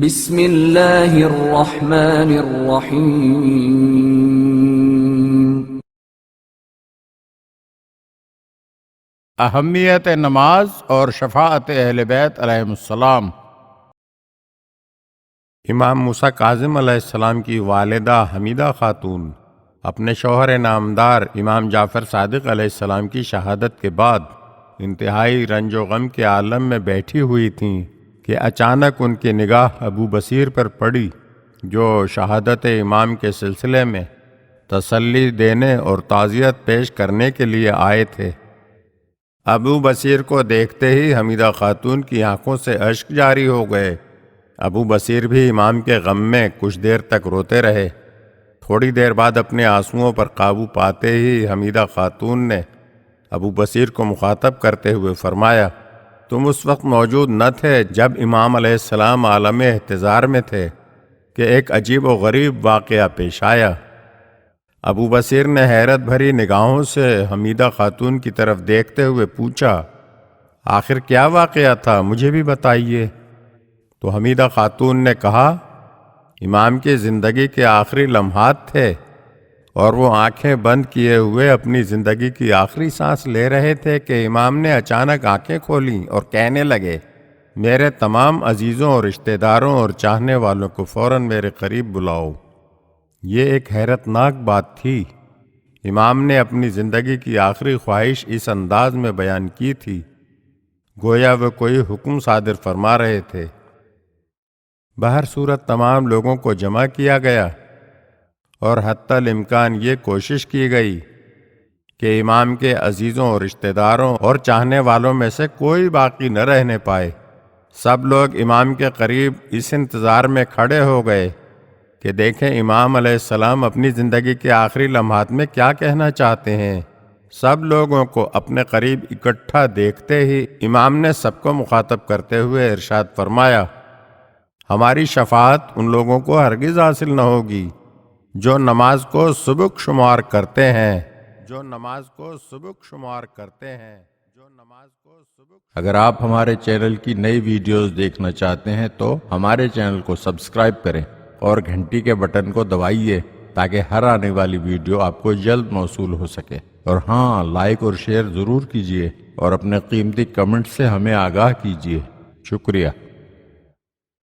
بسم اللہ الرحمن الرحیم۔ اہمیت نماز اور شفاعت اہل بیت علیہم السلام۔ امام موسیٰ کاظم علیہ السلام کی والدہ حمیدہ خاتون اپنے شوہر نامدار امام جعفر صادق علیہ السلام کی شہادت کے بعد انتہائی رنج و غم کے عالم میں بیٹھی ہوئی تھیں کہ اچانک ان کی نگاہ ابو بصیر پر پڑی، جو شہادت امام کے سلسلے میں تسلی دینے اور تعزیت پیش کرنے کے لیے آئے تھے۔ ابو بصیر کو دیکھتے ہی حمیدہ خاتون کی آنکھوں سے اشک جاری ہو گئے۔ ابو بصیر بھی امام کے غم میں کچھ دیر تک روتے رہے۔ تھوڑی دیر بعد اپنے آنسوؤں پر قابو پاتے ہی حمیدہ خاتون نے ابو بصیر کو مخاطب کرتے ہوئے فرمایا، تم اس وقت موجود نہ تھے جب امام علیہ السلام عالم احتضار میں تھے کہ ایک عجیب و غریب واقعہ پیش آیا۔ ابو بصیر نے حیرت بھری نگاہوں سے حمیدہ خاتون کی طرف دیکھتے ہوئے پوچھا، آخر کیا واقعہ تھا، مجھے بھی بتائیے۔ تو حمیدہ خاتون نے کہا، امام کی زندگی کے آخری لمحات تھے اور وہ آنکھیں بند کیے ہوئے اپنی زندگی کی آخری سانس لے رہے تھے کہ امام نے اچانک آنکھیں کھولیں اور کہنے لگے، میرے تمام عزیزوں اور رشتہ داروں اور چاہنے والوں کو فوراً میرے قریب بلاؤ۔ یہ ایک حیرت ناک بات تھی۔ امام نے اپنی زندگی کی آخری خواہش اس انداز میں بیان کی تھی گویا وہ کوئی حکم صادر فرما رہے تھے۔ بہر صورت تمام لوگوں کو جمع کیا گیا اور حتی الامکان یہ کوشش کی گئی کہ امام کے عزیزوں اور رشتہ داروں اور چاہنے والوں میں سے کوئی باقی نہ رہنے پائے۔ سب لوگ امام کے قریب اس انتظار میں کھڑے ہو گئے کہ دیکھیں امام علیہ السلام اپنی زندگی کے آخری لمحات میں کیا کہنا چاہتے ہیں۔ سب لوگوں کو اپنے قریب اکٹھا دیکھتے ہی امام نے سب کو مخاطب کرتے ہوئے ارشاد فرمایا، ہماری شفاعت ان لوگوں کو ہرگز حاصل نہ ہوگی جو نماز کو سبک شمار کرتے ہیں، اگر آپ ہمارے چینل کی نئی ویڈیوز دیکھنا چاہتے ہیں تو ہمارے چینل کو سبسکرائب کریں اور گھنٹی کے بٹن کو دبائیے تاکہ ہر آنے والی ویڈیو آپ کو جلد موصول ہو سکے۔ اور ہاں، لائک اور شیئر ضرور کیجیے اور اپنے قیمتی کمنٹ سے ہمیں آگاہ کیجیے۔ شکریہ۔